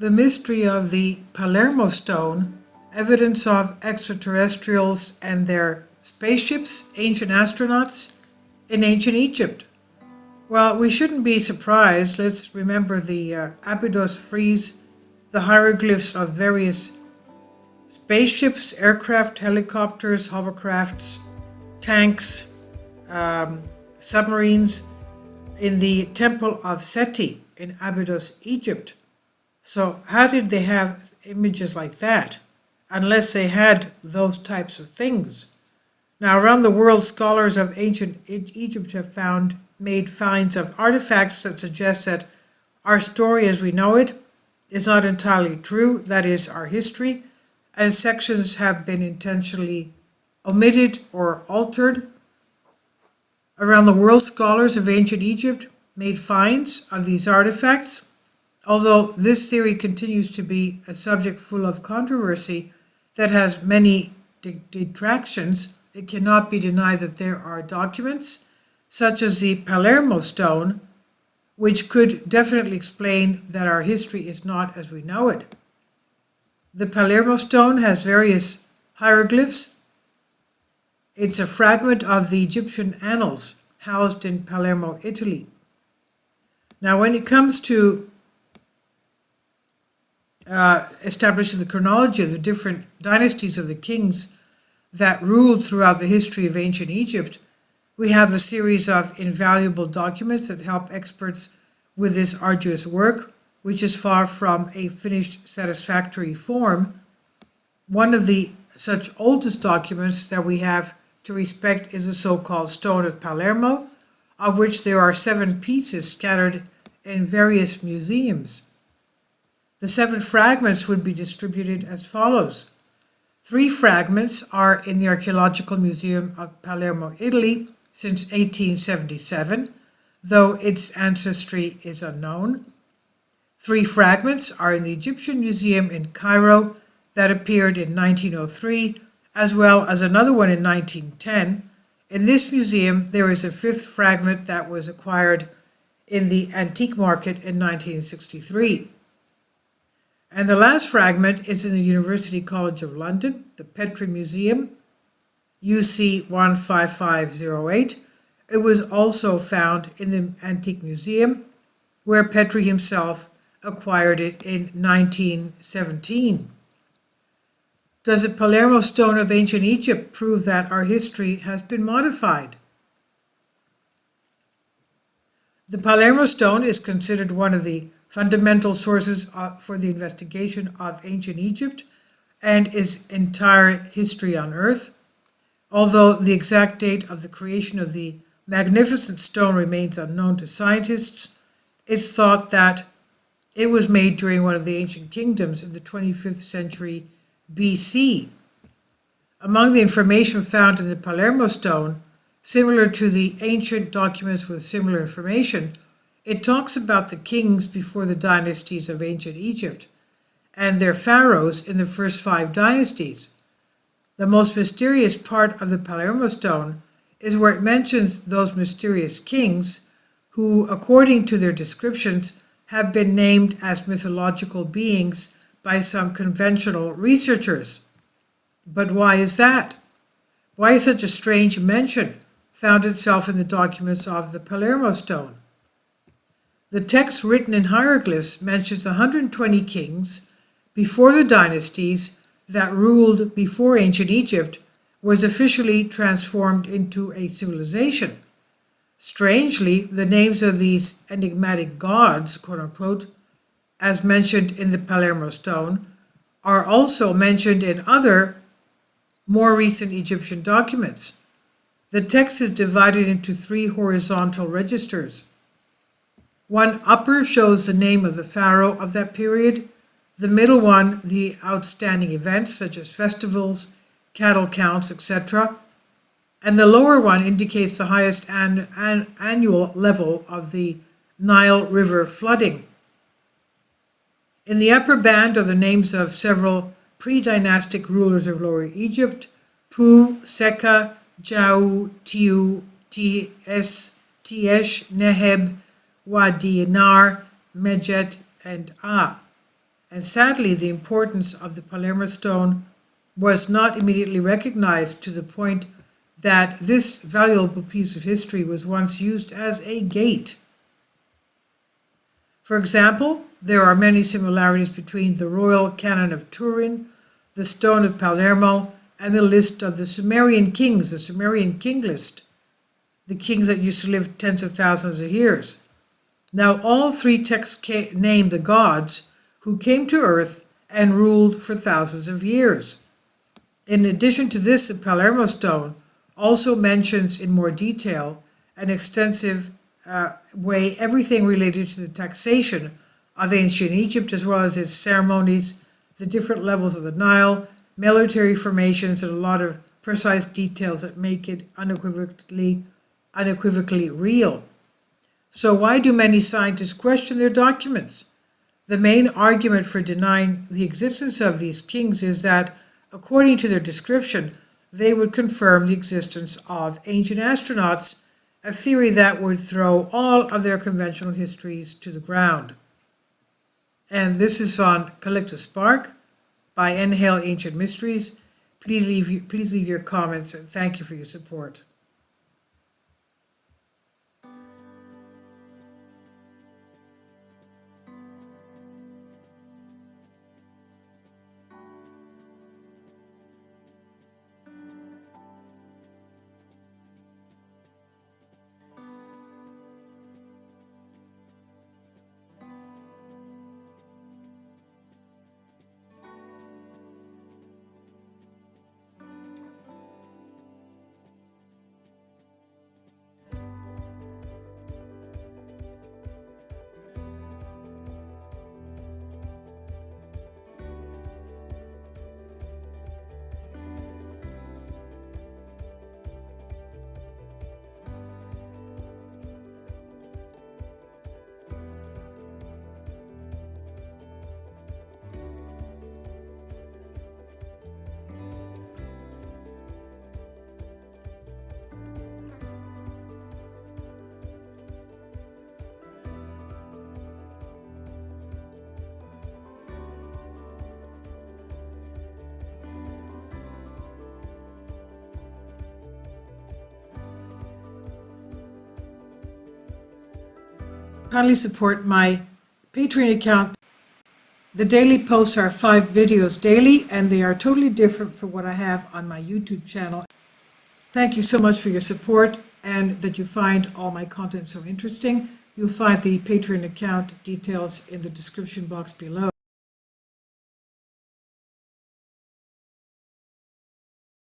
the mystery of the Palermo stone, evidence of extraterrestrials and their spaceships, ancient astronauts in ancient Egypt. Well, we shouldn't be surprised. Let's remember the Abydos frieze, the hieroglyphs of various spaceships, aircraft, helicopters, hovercrafts, tanks, submarines in the Temple of Seti in Abydos, Egypt. So how did they have images like that, unless they had those types of things? Now, around the world, scholars of ancient Egypt have made finds of artifacts that suggest that our story as we know it is not entirely true, that is, our history, and sections have been intentionally omitted or altered. Around the world, scholars of ancient Egypt made finds of these artifacts. Although this theory continues to be a subject full of controversy that has many detractions, it cannot be denied that there are documents, such as the Palermo stone, which could definitely explain that our history is not as we know it. The Palermo stone has various hieroglyphs. It's a fragment of the Egyptian annals housed in Palermo, Italy. Now, when it comes to establishing the chronology of the different dynasties of the kings that ruled throughout the history of ancient Egypt, we have a series of invaluable documents that help experts with this arduous work, which is far from a finished, satisfactory form. One of the such oldest documents that we have to respect is the so-called Stone of Palermo, of which there are 7 pieces scattered in various museums. The 7 fragments would be distributed as follows. 3 fragments are in the Archaeological Museum of Palermo, Italy, since 1877, though its ancestry is unknown. 3 fragments are in the Egyptian Museum in Cairo that appeared in 1903, as well as another one in 1910. In this museum, there is a 5th fragment that was acquired in the antique market in 1963. And the last fragment is in the University College of London, the Petrie Museum, UC 15508. It was also found in the Antique Museum, where Petrie himself acquired it in 1917. Does the Palermo stone of ancient Egypt prove that our history has been modified? The Palermo stone is considered one of the fundamental sources for the investigation of ancient Egypt and its entire history on Earth. Although the exact date of the creation of the magnificent stone remains unknown to scientists, it's thought that it was made during one of the ancient kingdoms in the 25th century BC. Among the information found in the Palermo stone, similar to the ancient documents with similar information, it talks about the kings before the dynasties of ancient Egypt and their pharaohs in the first 5 dynasties. The most mysterious part of the Palermo stone is where it mentions those mysterious kings who, according to their descriptions, have been named as mythological beings by some conventional researchers. But why is that? Why is such a strange mention found itself in the documents of the Palermo stone? The text written in hieroglyphs mentions 120 kings before the dynasties that ruled before ancient Egypt was officially transformed into a civilization. Strangely, the names of these enigmatic gods, quote-unquote, as mentioned in the Palermo stone, are also mentioned in other, more recent Egyptian documents. The text is divided into 3 horizontal registers. One upper shows the name of the pharaoh of that period, the middle one the outstanding events such as festivals, cattle counts, etc., and the lower one indicates the highest annual level of the Nile River flooding. In the upper band are the names of several pre-dynastic rulers of Lower Egypt: Pu, Seka, Jau, Tiu, Tiesh, Neheb, Wadi Nar, Medjet, and Ah. and sadly the importance of the Palermo stone was not immediately recognized, to the point that this valuable piece of history was once used as a gate. For example, there are many similarities between the royal canon of Turin, the stone of Palermo, and the list of the Sumerian kings, the Sumerian king list, the kings that used to live tens of thousands of years. Now, all three texts name the gods who came to earth and ruled for thousands of years. In addition to this, the Palermo stone also mentions in more detail an extensive way everything related to the taxation of ancient Egypt, as well as its ceremonies, the different levels of the Nile, military formations, and a lot of precise details that make it unequivocally real. So why do many scientists question their documents? The main argument for denying the existence of these kings is that, according to their description, they would confirm the existence of ancient astronauts, a theory that would throw all of their conventional histories to the ground. And this is on Collective Spark by Inhale Ancient Mysteries. Please leave your comments, and thank you for your support. Kindly support my Patreon account. The daily posts are 5 videos daily, and they are totally different from what I have on my YouTube channel. Thank you so much for your support, and that you find all my content so interesting. You'll find the Patreon account details in the description box below.